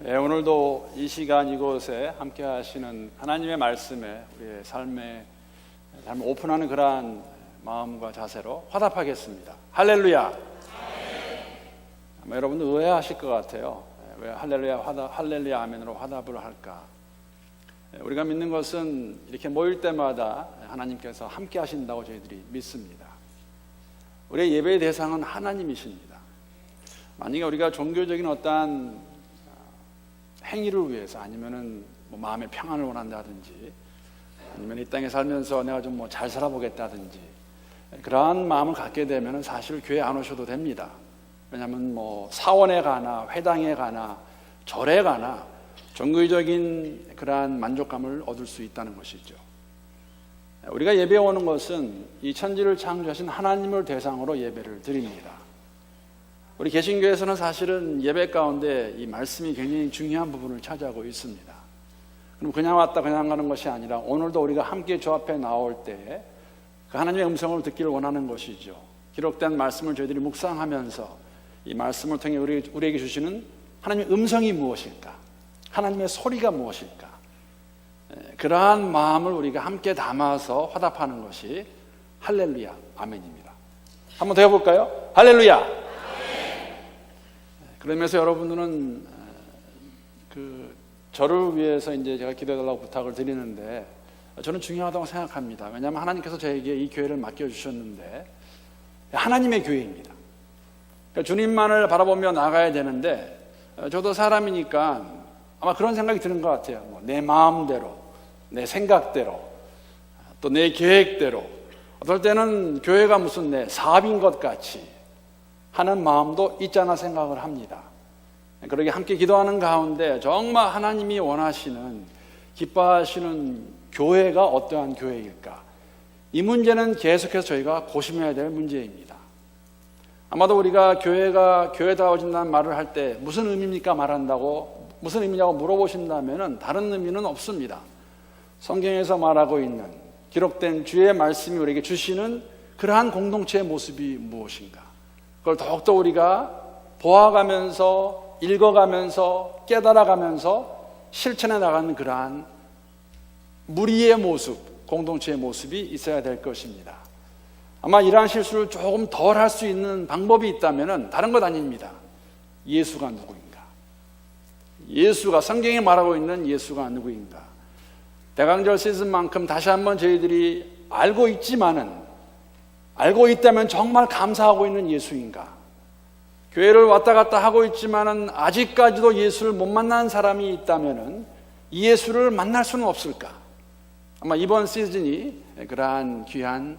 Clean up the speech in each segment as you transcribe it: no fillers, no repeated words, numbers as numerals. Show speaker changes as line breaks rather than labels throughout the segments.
오늘도 이 시간 이곳에 함께 하시는 하나님의 말씀에 우리의 삶을 오픈하는 그러한 마음과 자세로 화답하겠습니다. 할렐루야. 아마 여러분들 의아하실 것 같아요. 왜 할렐루야 아멘으로 화답을 할까? 우리가 믿는 것은 이렇게 모일 때마다 하나님께서 함께 하신다고 저희들이 믿습니다. 우리의 예배의 대상은 하나님이십니다. 만약에 우리가 종교적인 어떠한 행위를 위해서 아니면은 마음의 평안을 원한다든지 아니면 이 땅에 살면서 내가 좀 잘 살아보겠다든지 그러한 마음을 갖게 되면 사실 교회 안 오셔도 됩니다. 왜냐하면 사원에 가나 회당에 가나 절에 가나 종교적인 그러한 만족감을 얻을 수 있다는 것이죠. 우리가 예배에 오는 것은 이 천지를 창조하신 하나님을 대상으로 예배를 드립니다. 우리 개신교에서는 사실은 예배 가운데 이 말씀이 굉장히 중요한 부분을 차지하고 있습니다. 그럼 그냥 왔다 그냥 가는 것이 아니라 오늘도 우리가 함께 주 앞에 나올 때 그 하나님의 음성을 듣기를 원하는 것이죠. 기록된 말씀을 저희들이 묵상하면서 이 말씀을 통해 우리에게 주시는 하나님의 음성이 무엇일까? 하나님의 소리가 무엇일까? 그러한 마음을 우리가 함께 담아서 화답하는 것이 할렐루야 아멘입니다. 한번 더 해볼까요? 할렐루야. 그러면서 여러분들은 저를 위해서 이제 제가 기도해달라고 부탁을 드리는데 저는 중요하다고 생각합니다. 왜냐하면 하나님께서 저에게 이 교회를 맡겨주셨는데 하나님의 교회입니다. 그러니까 주님만을 바라보며 나가야 되는데 저도 사람이니까 아마 그런 생각이 드는 것 같아요. 내 마음대로, 내 생각대로, 또 내 계획대로 어떨 때는 교회가 무슨 내 사업인 것 같이 하는 마음도 있잖아 생각을 합니다. 그러게 함께 기도하는 가운데 정말 하나님이 원하시는 기뻐하시는 교회가 어떠한 교회일까? 이 문제는 계속해서 저희가 고심해야 될 문제입니다. 아마도 우리가 교회가 교회다워진다는 말을 할 때 무슨 의미입니까 말한다고 무슨 의미냐고 물어보신다면 다른 의미는 없습니다. 성경에서 말하고 있는 기록된 주의 말씀이 우리에게 주시는 그러한 공동체의 모습이 무엇인가? 그걸 더욱더 우리가 보아가면서 읽어가면서 깨달아가면서 실천해 나가는 그러한 무리의 모습, 공동체의 모습이 있어야 될 것입니다. 아마 이러한 실수를 조금 덜 할 수 있는 방법이 있다면 다른 것 아닙니다. 예수가 누구인가? 예수가 성경에 말하고 있는 예수가 누구인가? 대강절 시즌만큼 다시 한번 저희들이 알고 있다면 정말 감사하고 있는 예수인가? 교회를 왔다 갔다 하고 있지만은 아직까지도 예수를 못 만난 사람이 있다면은 이 예수를 만날 수는 없을까? 아마 이번 시즌이 그러한 귀한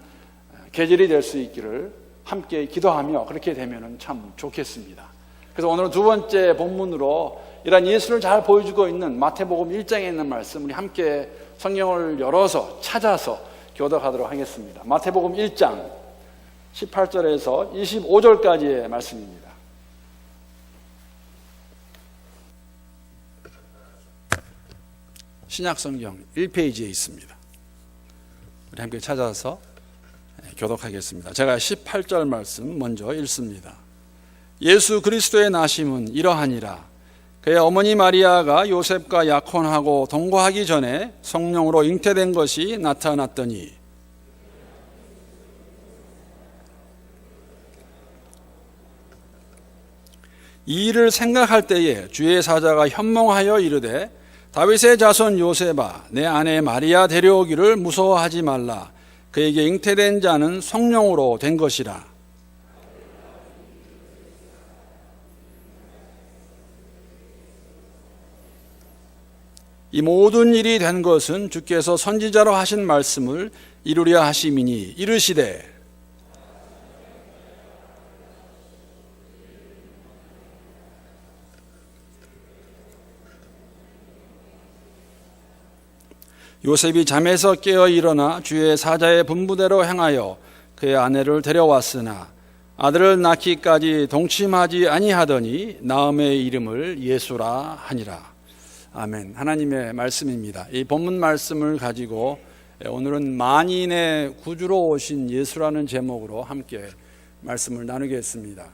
계절이 될 수 있기를 함께 기도하며 그렇게 되면은 참 좋겠습니다. 그래서 오늘은 두 번째 본문으로 이러한 예수를 잘 보여주고 있는 마태복음 1장에 있는 말씀 우리 함께 성경을 열어서 찾아서 교독하도록 하겠습니다. 마태복음 1장 18절에서 25절까지의 말씀입니다. 신약성경 1페이지에 있습니다. 우리 함께 찾아서 교독하겠습니다. 제가 18절 말씀 먼저 읽습니다. 예수 그리스도의 나심은 이러하니라. 그의 어머니 마리아가 요셉과 약혼하고 동거하기 전에 성령으로 잉태된 것이 나타났더니 이 일을 생각할 때에 주의 사자가 현몽하여 이르되 다윗의 자손 요셉아 내 아내 마리아 데려오기를 무서워하지 말라. 그에게 잉태된 자는 성령으로 된 것이라. 이 모든 일이 된 것은 주께서 선지자로 하신 말씀을 이루려 하심이니 이르시되 요셉이 잠에서 깨어 일어나 주의 사자의 분부대로 행하여 그의 아내를 데려왔으나 아들을 낳기까지 동침하지 아니하더니 나음의 이름을 예수라 하니라. 아멘. 하나님의 말씀입니다. 이 본문 말씀을 가지고 오늘은 만인의 구주로 오신 예수라는 제목으로 함께 말씀을 나누겠습니다.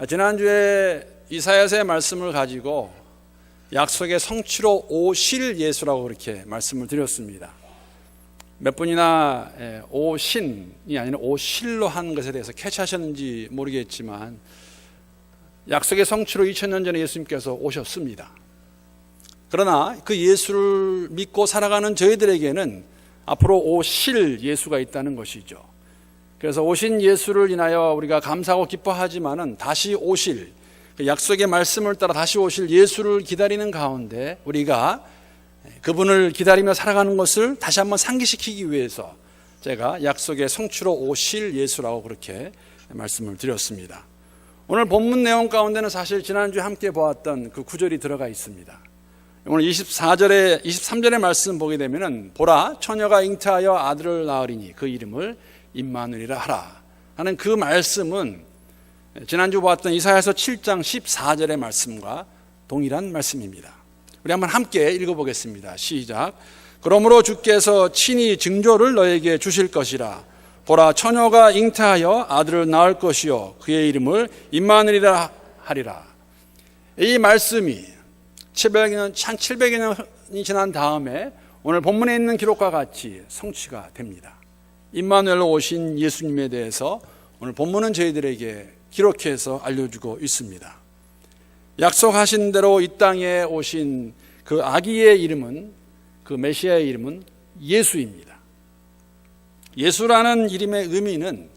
지난주에 이사야서의 말씀을 가지고 약속의 성취로 오실 예수라고 그렇게 말씀을 드렸습니다. 몇 분이나 오신이 아니라 오실로 한 것에 대해서 캐치하셨는지 모르겠지만 약속의 성취로 2000년 전에 예수님께서 오셨습니다. 그러나 그 예수를 믿고 살아가는 저희들에게는 앞으로 오실 예수가 있다는 것이죠. 그래서 오신 예수를 인하여 우리가 감사하고 기뻐하지만은 다시 오실 그 약속의 말씀을 따라 다시 오실 예수를 기다리는 가운데 우리가 그분을 기다리며 살아가는 것을 다시 한번 상기시키기 위해서 제가 약속의 성취로 오실 예수라고 그렇게 말씀을 드렸습니다. 오늘 본문 내용 가운데는 사실 지난주에 함께 보았던 그 구절이 들어가 있습니다. 오늘 23절의 말씀 보게 되면은 보라 처녀가 잉태하여 아들을 낳으리니 그 이름을 임마누엘이라 하라 하는 그 말씀은 지난주 보았던 이사야서 7장 14절의 말씀과 동일한 말씀입니다. 우리 한번 함께 읽어보겠습니다. 시작. 그러므로 주께서 친히 징조를 너에게 주실 것이라. 보라 처녀가 잉태하여 아들을 낳을 것이요 그의 이름을 임마누엘이라 하리라. 이 말씀이 700여 년이 지난 다음에 오늘 본문에 있는 기록과 같이 성취가 됩니다. 임마누엘로 오신 예수님에 대해서 오늘 본문은 저희들에게 기록해서 알려주고 있습니다. 약속하신 대로 이 땅에 오신 그 아기의 이름은, 그 메시아의 이름은 예수입니다. 예수라는 이름의 의미는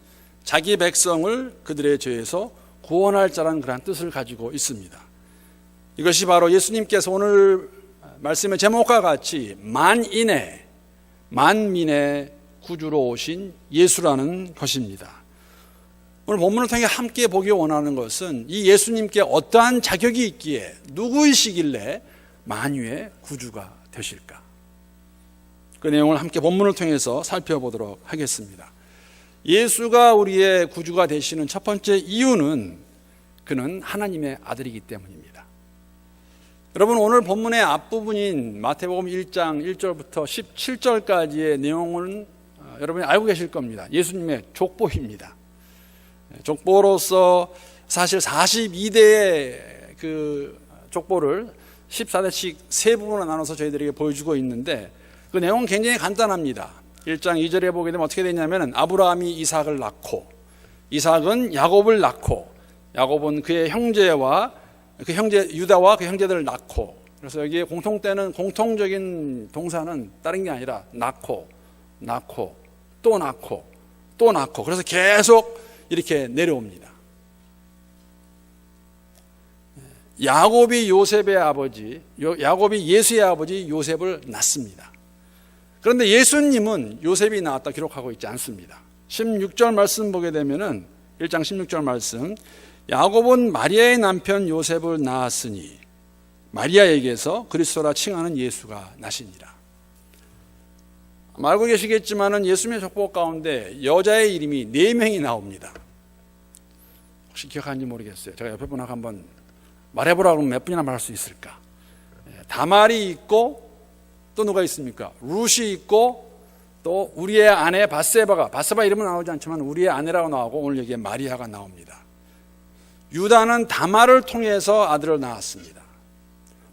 자기 백성을 그들의 죄에서 구원할 자라는 그런 뜻을 가지고 있습니다. 이것이 바로 예수님께서 오늘 말씀의 제목과 같이 만민의 구주로 오신 예수라는 것입니다. 오늘 본문을 통해 함께 보기 원하는 것은 이 예수님께 어떠한 자격이 있기에 누구이시길래 만유의 구주가 되실까? 그 내용을 함께 본문을 통해서 살펴보도록 하겠습니다. 예수가 우리의 구주가 되시는 첫 번째 이유는 그는 하나님의 아들이기 때문입니다. 여러분 오늘 본문의 앞부분인 마태복음 1장 1절부터 17절까지의 내용은 여러분이 알고 계실 겁니다. 예수님의 족보입니다. 족보로서 사실 42대의 그 족보를 14대씩 세 부분으로 나눠서 저희들에게 보여주고 있는데 그 내용은 굉장히 간단합니다. 1장 2절에 보게 되면 어떻게 되냐면 아브라함이 이삭을 낳고 이삭은 야곱을 낳고 야곱은 그의 형제와 그 형제 유다와 그 형제들을 낳고 그래서 여기에 공통적인 동사는 다른 게 아니라 낳고 또 낳고 그래서 계속 이렇게 내려옵니다. 야곱이 야곱이 예수의 아버지 요셉을 낳습니다. 그런데 예수님은 요셉이 낳았다 기록하고 있지 않습니다. 16절 말씀 보게 되면은 1장 16절 말씀 야곱은 마리아의 남편 요셉을 낳았으니 마리아에게서 그리스도라 칭하는 예수가 나시니라. 알고 계시겠지만은 예수님의 족보 가운데 여자의 이름이 4명이 나옵니다. 혹시 기억하는지 모르겠어요. 제가 옆에 분하고 한번 말해보라고 하면 몇 분이나 말할 수 있을까? 다말이 있고 또 누가 있습니까? 룻이 있고 또 우리의 아내 바세바 이름은 나오지 않지만 우리의 아내라고 나오고 오늘 여기에 마리아가 나옵니다. 유다는 다말을 통해서 아들을 낳았습니다.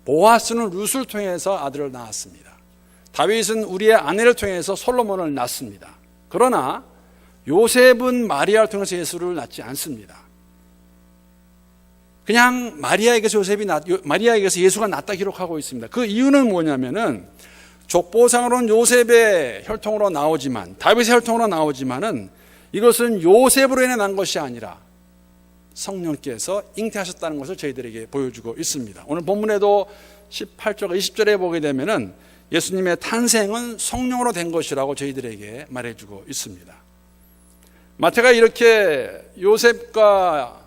보아스는 룻을 통해서 아들을 낳았습니다. 다윗은 우리의 아내를 통해서 솔로몬을 낳습니다. 그러나 요셉은 마리아를 통해서 예수를 낳지 않습니다. 그냥 마리아에게서 예수가 낳다 기록하고 있습니다. 그 이유는 뭐냐면은 족보상으로는 요셉의 혈통으로 나오지만 다윗의 혈통으로 나오지만은 이것은 요셉으로 인해 난 것이 아니라 성령께서 잉태하셨다는 것을 저희들에게 보여주고 있습니다. 오늘 본문에도 18절 20절에 보게 되면은 예수님의 탄생은 성령으로 된 것이라고 저희들에게 말해주고 있습니다. 마태가 이렇게 요셉과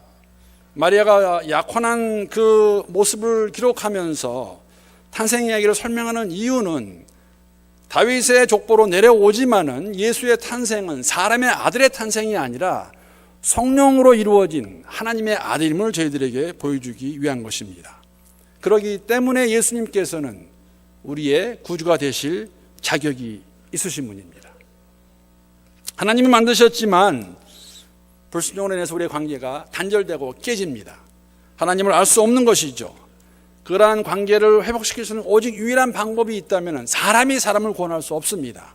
마리아가 약혼한 그 모습을 기록하면서 탄생 이야기를 설명하는 이유는 다윗의 족보로 내려오지만은 예수의 탄생은 사람의 아들의 탄생이 아니라 성령으로 이루어진 하나님의 아들임을 저희들에게 보여주기 위한 것입니다. 그렇기 때문에 예수님께서는 우리의 구주가 되실 자격이 있으신 분입니다. 하나님이 만드셨지만 불순종으로 인해서 우리의 관계가 단절되고 깨집니다. 하나님을 알 수 없는 것이죠. 그러한 관계를 회복시킬 수 있는 오직 유일한 방법이 있다면 사람이 사람을 구원할 수 없습니다.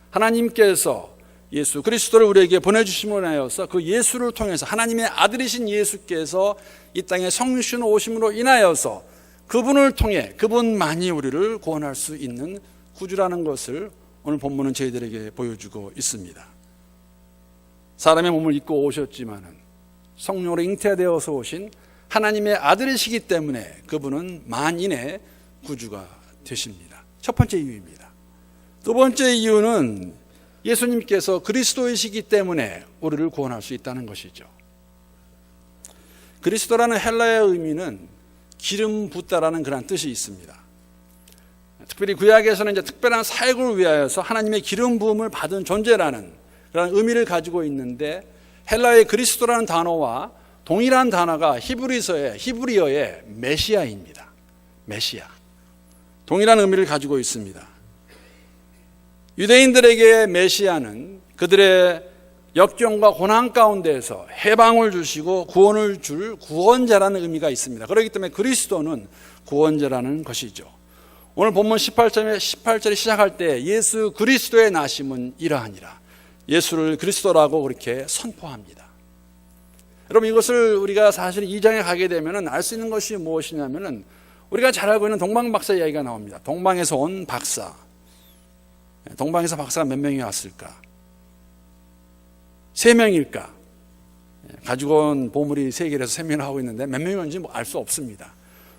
하나님께서 예수 그리스도를 우리에게 보내주심으로 인하여서 그 예수를 통해서 하나님의 아들이신 예수께서 이 땅에 성육신 오심으로 인하여서 그분을 통해 그분만이 우리를 구원할 수 있는 구주라는 것을 오늘 본문은 저희들에게 보여주고 있습니다. 사람의 몸을 입고 오셨지만은 성령으로 잉태되어서 오신 하나님의 아들이시기 때문에 그분은 만인의 구주가 되십니다. 첫 번째 이유입니다. 두 번째 이유는 예수님께서 그리스도이시기 때문에 우리를 구원할 수 있다는 것이죠. 그리스도라는 헬라의 의미는 기름 붓다라는 그런 뜻이 있습니다. 특별히 구약에서는 이제 특별한 사역을 위하여서 하나님의 기름 부음을 받은 존재라는 그런 의미를 가지고 있는데 헬라의 그리스도라는 단어와 동일한 단어가 히브리어의 메시아입니다. 메시아. 동일한 의미를 가지고 있습니다. 유대인들에게 메시아는 그들의 역경과 고난 가운데에서 해방을 주시고 구원을 줄 구원자라는 의미가 있습니다. 그렇기 때문에 그리스도는 구원자라는 것이죠. 오늘 본문 18절에 시작할 때 예수 그리스도의 나심은 이러하니라. 예수를 그리스도라고 그렇게 선포합니다. 여러분 이것을 우리가 사실 2장에 가게 되면 알 수 있는 것이 무엇이냐면 우리가 잘 알고 있는 동방박사 이야기가 나옵니다. 동방에서 온 박사. 동방에서 박사가 몇 명이 왔을까? 3명일까? 가지고 온 보물이 3개라서 3명을 하고 있는데 몇 명이 온지 알 수 없습니다.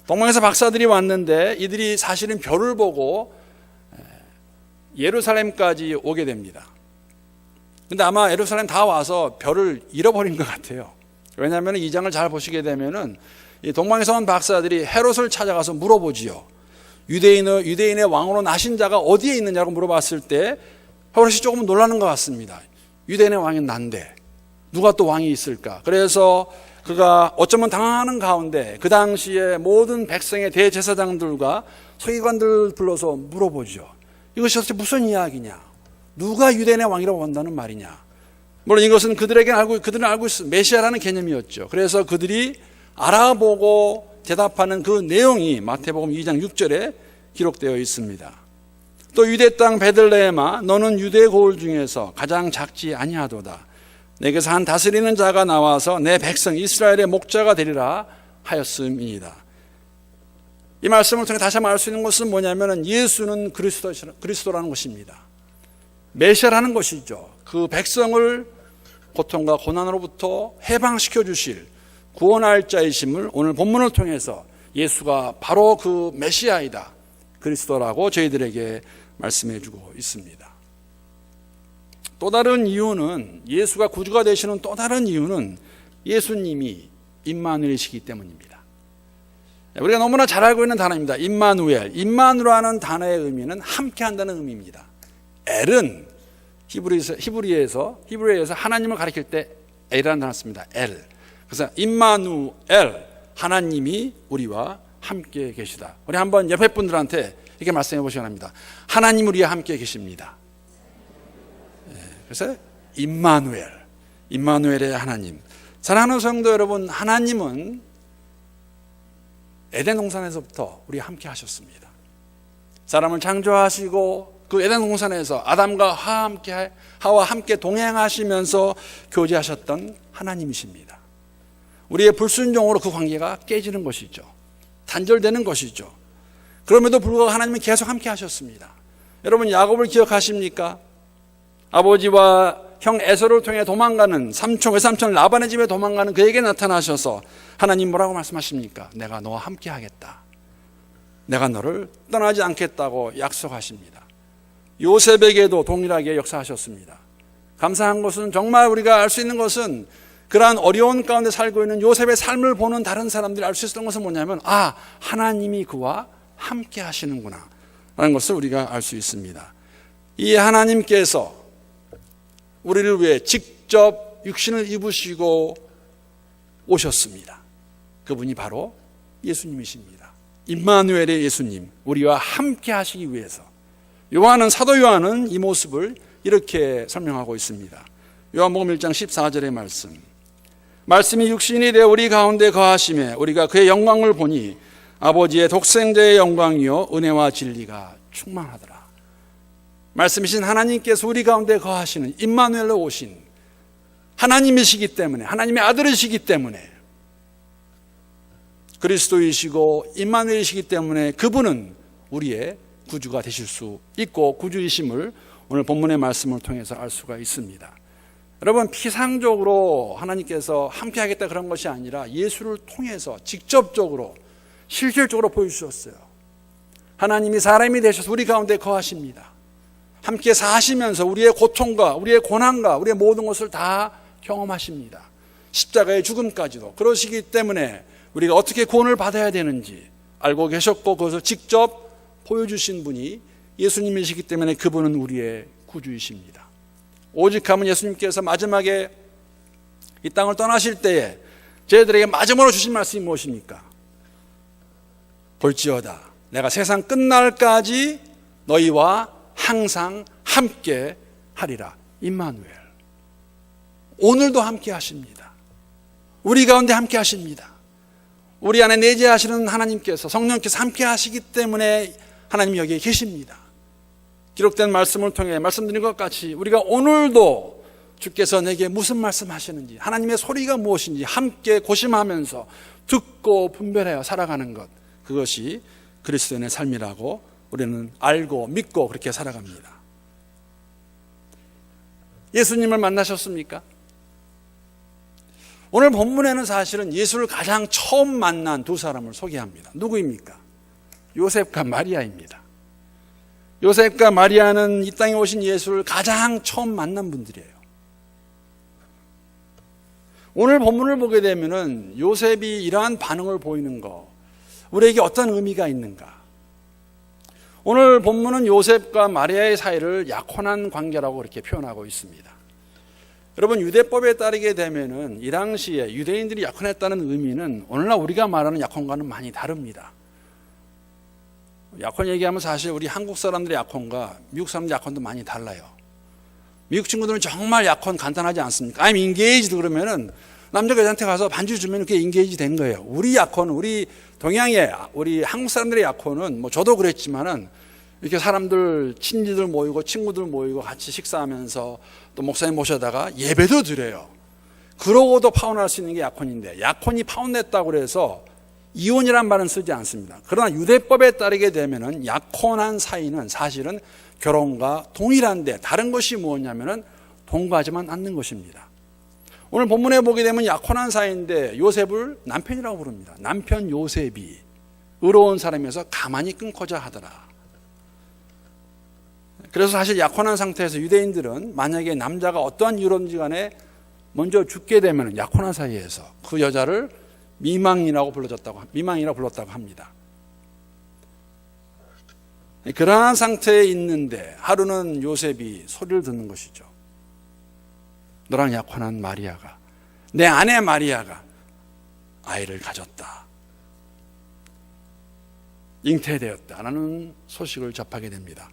동방에서 박사들이 왔는데 이들이 사실은 별을 보고 예루살렘까지 오게 됩니다. 근데 아마 예루살렘 다 와서 별을 잃어버린 것 같아요. 왜냐하면 이 장을 잘 보시게 되면은 이 동방에서 온 박사들이 헤롯을 찾아가서 물어보지요. 유대인의 왕으로 나신 자가 어디에 있느냐고 물어봤을 때 헤롯이 조금 놀라는 것 같습니다. 유대인의 왕은 난데 누가 또 왕이 있을까? 그래서 그가 어쩌면 당황하는 가운데 그 당시에 모든 백성의 대제사장들과 서기관들 불러서 물어보죠. 이것이 도대체 무슨 이야기냐? 누가 유대인의 왕이라고 한다는 말이냐? 물론 이것은 그들은 알고 있어 메시아라는 개념이었죠. 그래서 그들이 알아보고 대답하는 그 내용이 마태복음 2장 6절에 기록되어 있습니다. 또 유대 땅 베들레헴아 너는 유대 고을 중에서 가장 작지 아니하도다. 내게서 한 다스리는 자가 나와서 내 백성 이스라엘의 목자가 되리라 하였음이니이다. 이 말씀을 통해 다시 한번 알 수 있는 것은 뭐냐면 예수는 그리스도라는 것입니다. 메시아라는 것이죠. 그 백성을 고통과 고난으로부터 해방시켜 주실 구원할 자이심을 오늘 본문을 통해서 예수가 바로 그 메시아이다. 그리스도라고 저희들에게 말씀해 주고 있습니다. 또 다른 이유는 예수가 구주가 되시는 또 다른 이유는 예수님이 임마누엘이시기 때문입니다. 우리가 너무나 잘 알고 있는 단어입니다. 임마누엘. 임마누라는 단어의 의미는 함께 한다는 의미입니다. 엘은 히브리어에서 하나님을 가리킬 때 엘이라는 단어를 씁니다. 엘. 그래서 임마누엘, 하나님이 우리와 함께 계시다. 우리 한번 옆에 분들한테 이렇게 말씀해 보시기 바랍니다. 하나님 우리와 함께 계십니다. 그래서 임마누엘의 하나님. 사랑하는 성도 여러분, 하나님은 에덴 동산에서부터 우리와 함께 하셨습니다. 사람을 창조하시고 그 에덴 동산에서 아담과 하와 함께 동행하시면서 교제하셨던 하나님이십니다. 우리의 불순종으로 그 관계가 깨지는 것이죠. 단절되는 것이죠. 그럼에도 불구하고 하나님은 계속 함께 하셨습니다. 여러분 야곱을 기억하십니까? 아버지와 형 에서를 통해 도망가는 외삼촌 라반의 집에 도망가는 그에게 나타나셔서 하나님 뭐라고 말씀하십니까? 내가 너와 함께 하겠다. 내가 너를 떠나지 않겠다고 약속하십니다. 요셉에게도 동일하게 역사하셨습니다. 감사한 것은 정말 우리가 알 수 있는 것은 그러한 어려운 가운데 살고 있는 요셉의 삶을 보는 다른 사람들이 알 수 있었던 것은 뭐냐면 하나님이 그와 함께 하시는구나 라는 것을 우리가 알 수 있습니다. 이 하나님께서 우리를 위해 직접 육신을 입으시고 오셨습니다. 그분이 바로 예수님이십니다. 임마누엘의 예수님, 우리와 함께 하시기 위해서. 사도 요한은 이 모습을 이렇게 설명하고 있습니다. 요한복음 1장 14절의 말씀이 육신이 되어 우리 가운데 거하심에 우리가 그의 영광을 보니 아버지의 독생자의 영광이요 은혜와 진리가 충만하더라. 말씀이신 하나님께서 우리 가운데 거하시는 임마누엘로 오신 하나님이시기 때문에, 하나님의 아들이시기 때문에, 그리스도이시고 임마누엘이시기 때문에 그분은 우리의 구주가 되실 수 있고 구주이심을 오늘 본문의 말씀을 통해서 알 수가 있습니다. 여러분, 피상적으로 하나님께서 함께 하겠다 그런 것이 아니라 예수를 통해서 직접적으로 실질적으로 보여주셨어요. 하나님이 사람이 되셔서 우리 가운데 거하십니다. 함께 사시면서 우리의 고통과 우리의 고난과 우리의 모든 것을 다 경험하십니다. 십자가의 죽음까지도. 그러시기 때문에 우리가 어떻게 구원을 받아야 되는지 알고 계셨고 그것을 직접 보여주신 분이 예수님이시기 때문에 그분은 우리의 구주이십니다. 오직하면 예수님께서 마지막에 이 땅을 떠나실 때에 저희들에게 마지막으로 주신 말씀이 무엇입니까? 볼지어다 내가 세상 끝날까지 너희와 항상 함께 하리라. 임마누엘. 오늘도 함께 하십니다. 우리 가운데 함께 하십니다. 우리 안에 내재하시는 하나님께서, 성령께서 함께 하시기 때문에 하나님이 여기에 계십니다. 기록된 말씀을 통해 말씀드린 것 같이 우리가 오늘도 주께서 내게 무슨 말씀하시는지, 하나님의 소리가 무엇인지 함께 고심하면서 듣고 분별하여 살아가는 것, 그것이 그리스도인의 삶이라고 우리는 알고 믿고 그렇게 살아갑니다. 예수님을 만나셨습니까? 오늘 본문에는 사실은 예수를 가장 처음 만난 두 사람을 소개합니다. 누구입니까? 요셉과 마리아입니다. 요셉과 마리아는 이 땅에 오신 예수를 가장 처음 만난 분들이에요. 오늘 본문을 보게 되면은 요셉이 이러한 반응을 보이는 거, 우리에게 어떤 의미가 있는가? 오늘 본문은 요셉과 마리아의 사이를 약혼한 관계라고 이렇게 표현하고 있습니다. 여러분, 유대법에 따르게 되면은 이 당시에 유대인들이 약혼했다는 의미는 오늘날 우리가 말하는 약혼과는 많이 다릅니다. 약혼 얘기하면 사실 우리 한국 사람들의 약혼과 미국 사람들의 약혼도 많이 달라요. 미국 친구들은 정말 약혼 간단하지 않습니까? I'm engaged 그러면은 남자가 여자한테 가서 반지 주면 그게 engaged 된 거예요. 우리 약혼은, 우리 동양의, 우리 한국 사람들의 약혼은 뭐 저도 그랬지만은 이렇게 사람들, 친지들 모이고 친구들 모이고 같이 식사하면서 또 목사님 모셔다가 예배도 드려요. 그러고도 파혼할 수 있는 게 약혼인데, 약혼이 파혼됐다고 해서 이혼이란 말은 쓰지 않습니다. 그러나 유대법에 따르게 되면은 약혼한 사이는 사실은 결혼과 동일한데 다른 것이 무엇냐면은 동거하지만 않는 것입니다. 오늘 본문에 보게 되면 약혼한 사이인데 요셉을 남편이라고 부릅니다. 남편 요셉이 의로운 사람이어서 가만히 끊고자 하더라. 그래서 사실 약혼한 상태에서 유대인들은 만약에 남자가 어떠한 이유로든지 간에 먼저 죽게 되면 약혼한 사이에서 그 여자를 미망이라고 불렀다고 합니다. 그러한 상태에 있는데 하루는 요셉이 소리를 듣는 것이죠. 너랑 약혼한 마리아가, 내 아내 마리아가 아이를 가졌다. 잉태되었다라는 소식을 접하게 됩니다.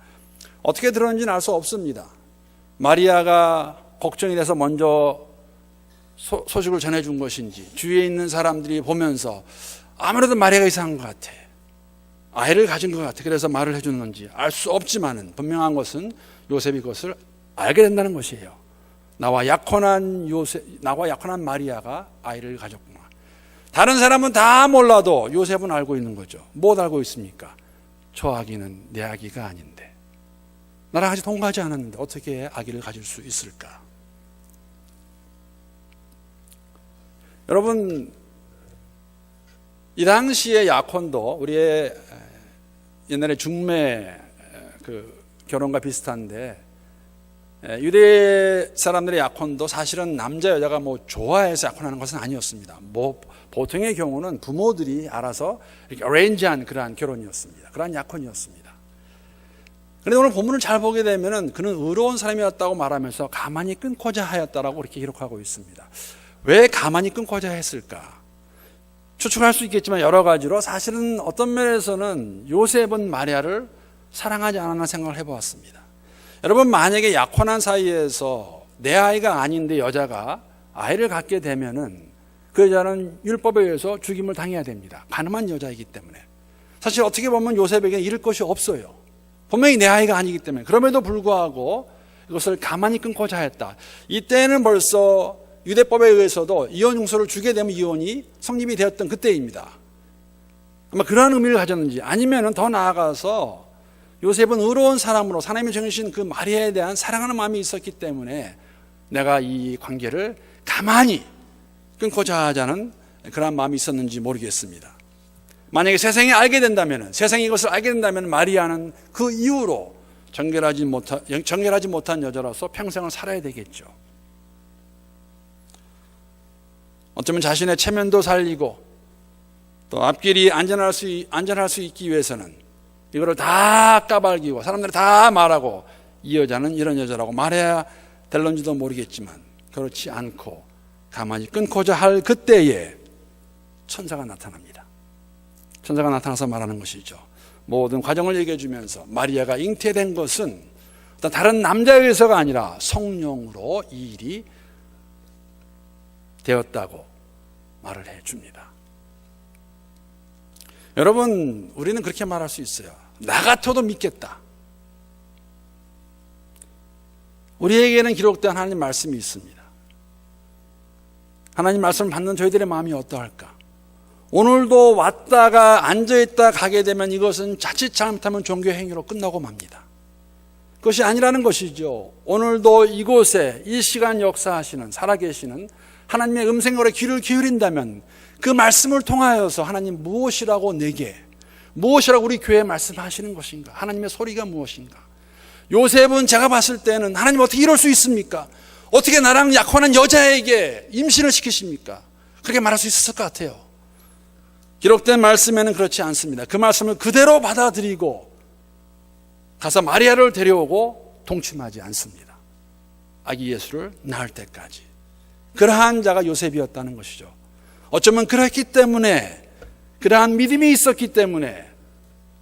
어떻게 들었는지는 알 수 없습니다. 마리아가 걱정이 돼서 먼저 소식을 전해준 것인지, 주위에 있는 사람들이 보면서 아무래도 마리아가 이상한 것 같아, 아이를 가진 것 같아, 그래서 말을 해주는지 알 수 없지만은 분명한 것은 요셉이 그것을 알게 된다는 것이에요. 나와 약혼한 마리아가 아이를 가졌구나. 다른 사람은 다 몰라도 요셉은 알고 있는 거죠. 못 알고 있습니까? 저 아기는 내 아기가 아닌데, 나랑 아직 동거하지 않았는데 어떻게 아기를 가질 수 있을까? 여러분, 이 당시의 약혼도 우리의 옛날에 중매 결혼과 비슷한데, 유대 사람들의 약혼도 사실은 남자 여자가 뭐 좋아해서 약혼하는 것은 아니었습니다. 뭐 보통의 경우는 부모들이 알아서 이렇게 어레인지한 그러한 결혼이었습니다. 그러한 약혼이었습니다. 그런데 오늘 본문을 잘 보게 되면은 그는 의로운 사람이었다고 말하면서 가만히 끊고자 하였다라고 이렇게 기록하고 있습니다. 왜 가만히 끊고자 했을까? 추측할 수 있겠지만 여러 가지로 사실은 어떤 면에서는 요셉은 마리아를 사랑하지 않았나 생각을 해보았습니다. 여러분, 만약에 약혼한 사이에서 내 아이가 아닌데 여자가 아이를 갖게 되면은 그 여자는 율법에 의해서 죽임을 당해야 됩니다. 간음한 여자이기 때문에. 사실 어떻게 보면 요셉에게 잃을 것이 없어요. 분명히 내 아이가 아니기 때문에. 그럼에도 불구하고 이것을 가만히 끊고자 했다. 이때는 벌써 유대법에 의해서도 이혼 용서를 주게 되면 이혼이 성립이 되었던 그때입니다. 아마 그러한 의미를 가졌는지, 아니면 더 나아가서 요셉은 의로운 사람으로 하나님의 정해주신 그 마리아에 대한 사랑하는 마음이 있었기 때문에 내가 이 관계를 가만히 끊고자 하자는 그런 마음이 있었는지 모르겠습니다. 만약에 세상이 알게 된다면, 세상이 이것을 알게 된다면 마리아는 그 이후로 정결하지 못한 여자로서 평생을 살아야 되겠죠. 어쩌면 자신의 체면도 살리고 또 앞길이 안전할 수 있기 위해서는 이거를 다 까발기고 사람들이 다 말하고 이 여자는 이런 여자라고 말해야 될런지도 모르겠지만 그렇지 않고 가만히 끊고자 할 그때에 천사가 나타납니다. 천사가 나타나서 말하는 것이죠. 모든 과정을 얘기해 주면서 마리아가 잉태된 것은 어떤 다른 남자에 의해서가 아니라 성령으로 이 일이 되었다고 말을 해 줍니다. 여러분, 우리는 그렇게 말할 수 있어요. 나 같아도 믿겠다. 우리에게는 기록된 하나님 말씀이 있습니다. 하나님 말씀을 받는 저희들의 마음이 어떠할까? 오늘도 왔다가 앉아있다 가게 되면 이것은 자칫 잘못하면 종교 행위로 끝나고 맙니다. 그것이 아니라는 것이죠. 오늘도 이곳에 이 시간 역사하시는 살아계시는 하나님의 음성으로 귀를 기울인다면 그 말씀을 통하여서 하나님 무엇이라고 내게, 무엇이라고 우리 교회에 말씀하시는 것인가? 하나님의 소리가 무엇인가? 요셉은 제가 봤을 때는 하나님 어떻게 이럴 수 있습니까? 어떻게 나랑 약혼한 여자에게 임신을 시키십니까? 그렇게 말할 수 있었을 것 같아요. 기록된 말씀에는 그렇지 않습니다. 그 말씀을 그대로 받아들이고 가서 마리아를 데려오고 동침하지 않습니다. 아기 예수를 낳을 때까지. 그러한 자가 요셉이었다는 것이죠. 어쩌면 그렇기 때문에, 그러한 믿음이 있었기 때문에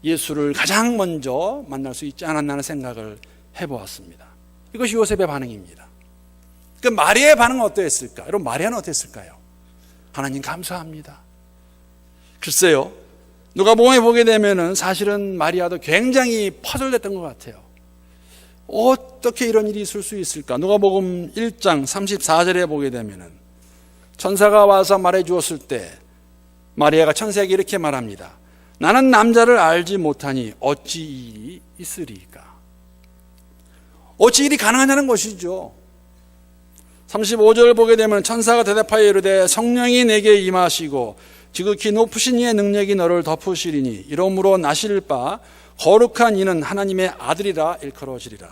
예수를 가장 먼저 만날 수 있지 않았나 하는 생각을 해보았습니다. 이것이 요셉의 반응입니다. 그 마리아의 반응은 어떠했을까? 여러분, 마리아는 어땠을까요? 하나님 감사합니다. 글쎄요, 누가복음에 보게 되면은 사실은 마리아도 굉장히 퍼즐됐던 것 같아요. 어떻게 이런 일이 있을 수 있을까? 누가복음 1장 34절에 보게 되면은 천사가 와서 말해 주었을 때 마리아가 천사에게 이렇게 말합니다. 나는 남자를 알지 못하니 어찌 이 일이 있으리까? 어찌 일이 가능하냐는 것이죠. 35절 보게 되면 천사가 대답하여 이르되 성령이 내게 임하시고 지극히 높으신 이의 능력이 너를 덮으시리니 이러므로 나실 바 거룩한 이는 하나님의 아들이라 일컬어지리라.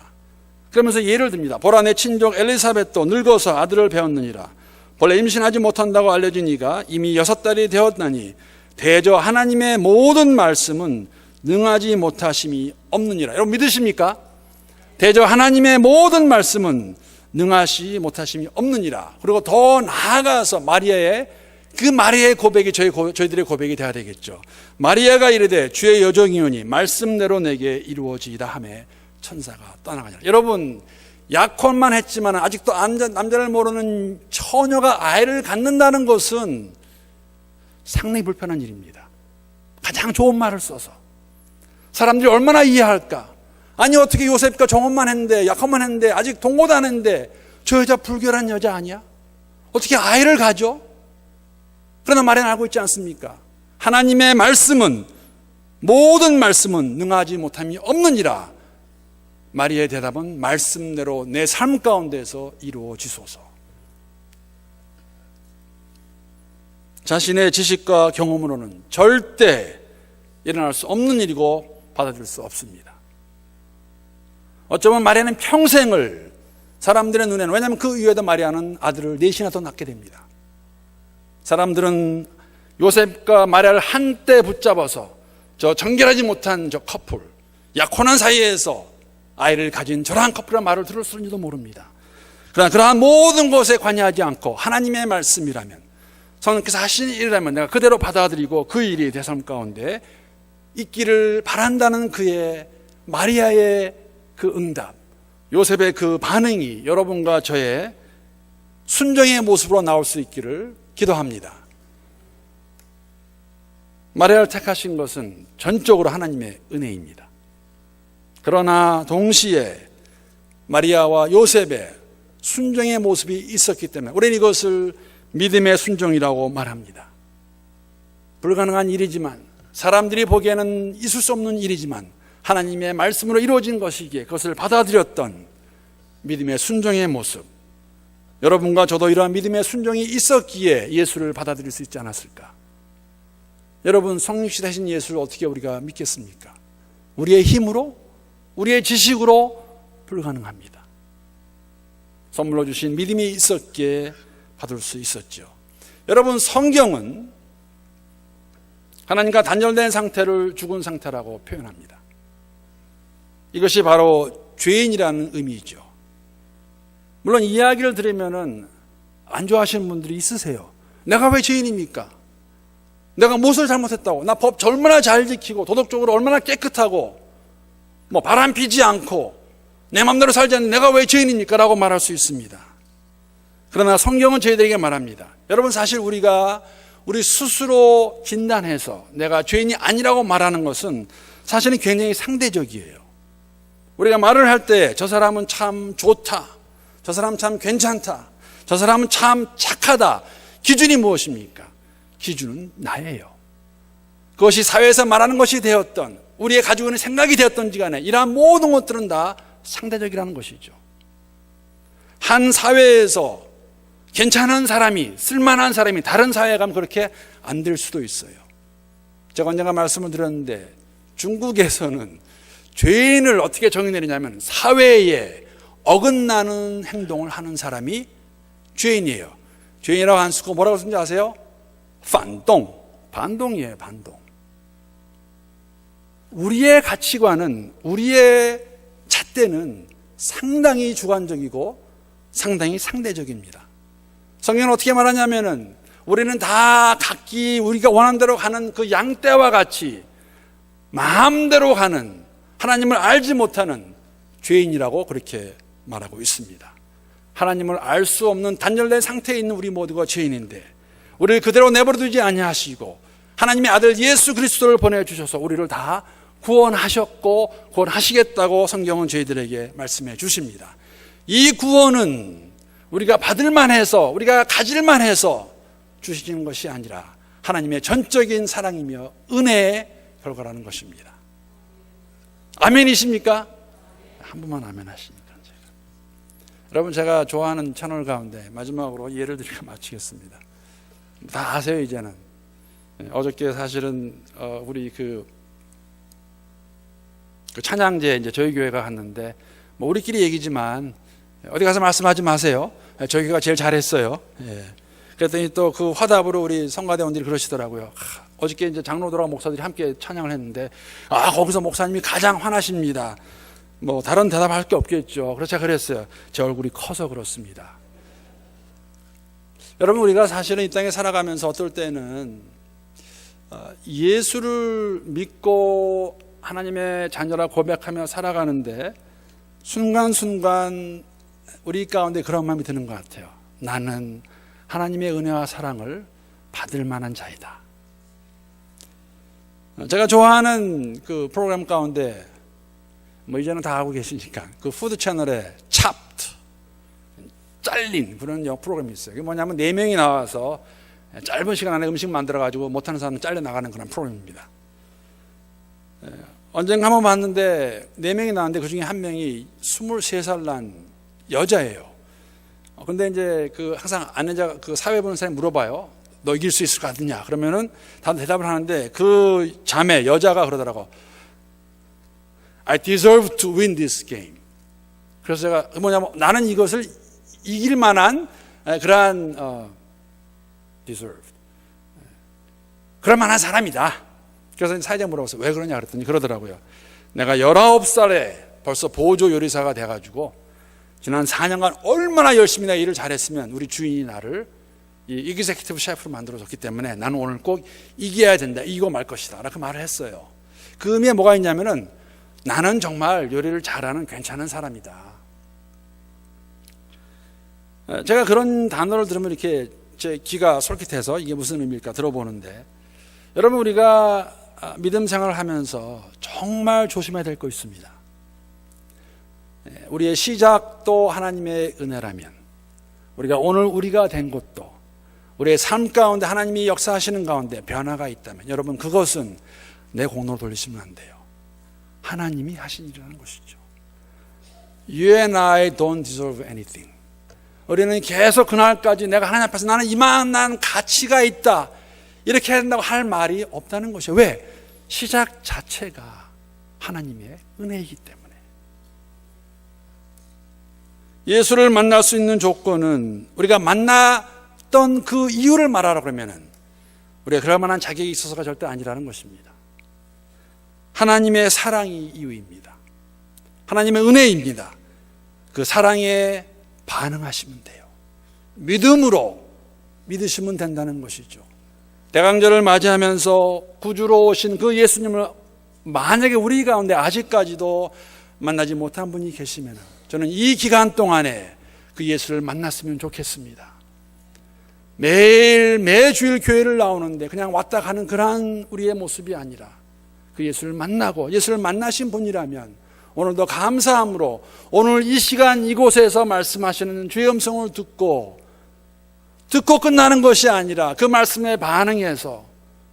그러면서 예를 듭니다. 보라, 내 친족 엘리사벳도 늙어서 아들을 배웠느니라. 본래 임신하지 못한다고 알려진 이가 이미 6달이 되었나니 대저 하나님의 모든 말씀은 능하지 못하심이 없느니라. 여러분 믿으십니까? 대저 하나님의 모든 말씀은 능하시 못하심이 없느니라. 그리고 더 나아가서 마리아의 고백이 저희들의 고백이 돼야 되겠죠. 마리아가 이르되 주의 여종이오니 말씀대로 내게 이루어지이다 하매 천사가 떠나가니라. 여러분, 약혼만 했지만 아직도 남자를 모르는 처녀가 아이를 갖는다는 것은 상당히 불편한 일입니다. 가장 좋은 말을 써서 사람들이 얼마나 이해할까? 아니, 어떻게 요셉과 정혼만 했는데, 약혼만 했는데, 아직 동거도 안 했는데 저 여자 불결한 여자 아니야? 어떻게 아이를 가져? 그러나 마리아는 알고 있지 않습니까? 하나님의 말씀은, 모든 말씀은 능하지 못함이 없느니라. 마리아의 대답은 말씀대로 내 삶 가운데서 이루어지소서. 자신의 지식과 경험으로는 절대 일어날 수 없는 일이고 받아들일 수 없습니다. 어쩌면 마리아는 평생을 사람들의 눈에는, 왜냐하면 그 이후에도 마리아는 아들을 4이나 더 낳게 됩니다. 사람들은 요셉과 마리아를 한때 붙잡아서 저 정결하지 못한 저 커플, 약혼한 사이에서 아이를 가진 저러한 커플이라는 말을 들었을지도 모릅니다. 그러나 그러한 모든 것에 관여하지 않고 하나님의 말씀이라면, 성령께서 하신 일이라면 내가 그대로 받아들이고 그 일이 내 삶 가운데 있기를 바란다는 그의 마리아의 그 응답, 요셉의 그 반응이 여러분과 저의 순종의 모습으로 나올 수 있기를 기도합니다. 마리아를 택하신 것은 전적으로 하나님의 은혜입니다. 그러나 동시에 마리아와 요셉의 순종의 모습이 있었기 때문에 우리는 이것을 믿음의 순종이라고 말합니다. 불가능한 일이지만, 사람들이 보기에는 있을 수 없는 일이지만 하나님의 말씀으로 이루어진 것이기에 그것을 받아들였던 믿음의 순종의 모습, 여러분과 저도 이러한 믿음의 순종이 있었기에 예수를 받아들일 수 있지 않았을까? 여러분, 성육시 되신 예수를 어떻게 우리가 믿겠습니까? 우리의 힘으로, 우리의 지식으로 불가능합니다. 선물로 주신 믿음이 있었기에 받을 수 있었죠. 여러분, 성경은 하나님과 단절된 상태를 죽은 상태라고 표현합니다. 이것이 바로 죄인이라는 의미이죠. 물론 이야기를 들으면 안 좋아하시는 분들이 있으세요. 내가 왜 죄인입니까? 내가 무엇을 잘못했다고? 나 법 얼마나 잘 지키고 도덕적으로 얼마나 깨끗하고 바람 피지 않고 내 마음대로 살지 않는 내가 왜 죄인입니까? 라고 말할 수 있습니다. 그러나 성경은 저희들에게 말합니다. 여러분, 사실 우리가 우리 스스로 진단해서 내가 죄인이 아니라고 말하는 것은 사실은 굉장히 상대적이에요. 우리가 말을 할 때 저 사람은 참 좋다, 저 사람은 참 괜찮다, 저 사람은 참 착하다. 기준이 무엇입니까? 기준은 나예요. 그것이 사회에서 말하는 것이 되었던, 우리의 가지고 있는 생각이 되었던지 간에 이러한 모든 것들은 다 상대적이라는 것이죠. 한 사회에서 괜찮은 사람이, 쓸만한 사람이 다른 사회에 가면 그렇게 안 될 수도 있어요. 제가 언젠가 말씀을 드렸는데 중국에서는 죄인을 어떻게 정의내리냐면 사회에 어긋나는 행동을 하는 사람이 죄인이에요. 죄인이라고 안 쓰고 뭐라고 쓰는지 아세요? 반동, 반동이에요. 반동. 우리의 가치관은, 우리의 잣대는 상당히 주관적이고 상당히 상대적입니다. 성경은 어떻게 말하냐면은 우리는 다 각기 우리가 원하는 대로 가는 그 양떼와 같이 마음대로 가는, 하나님을 알지 못하는 죄인이라고 그렇게 말하고 있습니다. 하나님을 알 수 없는 단절된 상태에 있는 우리 모두가 죄인인데 우리를 그대로 내버려두지 아니하시고 하나님의 아들 예수 그리스도를 보내주셔서 우리를 다 구원하셨고 구원하시겠다고 성경은 저희들에게 말씀해 주십니다. 이 구원은 우리가 받을만 해서, 우리가 가질만 해서 주시는 것이 아니라 하나님의 전적인 사랑이며 은혜의 결과라는 것입니다. 아멘이십니까? 한 번만 아멘 하십니까? 여러분, 제가 좋아하는 채널 가운데 마지막으로 예를 들고 마치겠습니다. 다 아세요, 이제는. 어저께 사실은 우리 그 찬양제 이제 저희 교회가 갔는데 우리끼리 얘기지만 어디 가서 말씀하지 마세요. 저희 교회가 제일 잘했어요. 예. 그랬더니 또 그 화답으로 우리 성가대원들이 그러시더라고요. 어저께 이제 장로들하고 목사들이 함께 찬양을 했는데 거기서 목사님이 가장 화나십니다. 다른 대답할 게 없겠죠. 그래서 제가 그랬어요. 제 얼굴이 커서 그렇습니다. 여러분, 우리가 사실은 이 땅에 살아가면서 어떨 때는 예수를 믿고 하나님의 자녀라 고백하며 살아가는데 순간순간 우리 가운데 그런 마음이 드는 것 같아요. 나는 하나님의 은혜와 사랑을 받을 만한 자이다. 제가 좋아하는 그 프로그램 가운데 이제는 다 알고 계시니까 그 푸드 채널에 찹트, 잘린 그런 프로그램이 있어요. 그게 뭐냐면 4명이 나와서 짧은 시간 안에 음식 만들어가지고 못하는 사람은 잘려나가는 그런 프로그램입니다. 언젠가 한번 봤는데 4명이 나왔는데 그 중에 한 명이 23살 난 여자예요. 근데 이제 항상 아내자 사회 보는 사람이 물어봐요. 너 이길 수 있을 것 같느냐? 그러면은 다들 대답을 하는데 그 자매, 여자가 그러더라고. I deserve to win this game. 그래서 제가 뭐냐면 나는 이것을 이길 만한 그러한 deserve. 그럴 만한 사람이다. 그래서 사회자가 물어봤어요. 왜 그러냐 그랬더니 그러더라고요. 내가 19살에 벌써 보조 요리사가 돼가지고 지난 4년간 얼마나 열심히 나 일을 잘했으면 우리 주인이 나를 이 이그제큐티브 셰프로 만들어줬기 때문에 나는 오늘 꼭 이겨야 된다. 이기고 말 것이다. 라고 말을 했어요. 그 의미에 뭐가 있냐면은 나는 정말 요리를 잘하는 괜찮은 사람이다. 제가 그런 단어를 들으면 이렇게 제 귀가 솔깃해서 이게 무슨 의미일까 들어보는데 여러분, 우리가 믿음 생활을 하면서 정말 조심해야 될 거 있습니다. 우리의 시작도 하나님의 은혜라면, 우리가 오늘 우리가 된 것도, 우리의 삶 가운데 하나님이 역사하시는 가운데 변화가 있다면, 여러분, 그것은 내 공로로 돌리시면 안 돼요. 하나님이 하신 일이라는 것이죠. You and I don't deserve anything. 우리는 계속 그날까지 내가 하나님 앞에서 나는 이만한 가치가 있다, 이렇게 해야 된다고 할 말이 없다는 것이에요. 왜? 시작 자체가 하나님의 은혜이기 때문에. 예수를 만날 수 있는 조건은 우리가 만났던 그 이유를 말하라 그러면은 우리가 그럴 만한 자격이 있어서가 절대 아니라는 것입니다. 하나님의 사랑이 이유입니다. 하나님의 은혜입니다. 그 사랑에 반응하시면 돼요. 믿음으로 믿으시면 된다는 것이죠. 대강절을 맞이하면서 구주로 오신 그 예수님을 만약에 우리 가운데 아직까지도 만나지 못한 분이 계시면 저는 이 기간 동안에 그 예수를 만났으면 좋겠습니다. 매주일 교회를 나오는데 그냥 왔다 가는 그러한 우리의 모습이 아니라 그 예수를 만나고 예수를 만나신 분이라면 오늘도 감사함으로 오늘 이 시간 이곳에서 말씀하시는 주의 음성을 듣고 끝나는 것이 아니라 그 말씀에 반응해서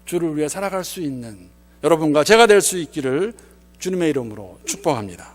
주를 위해 살아갈 수 있는 여러분과 제가 될 수 있기를 주님의 이름으로 축복합니다.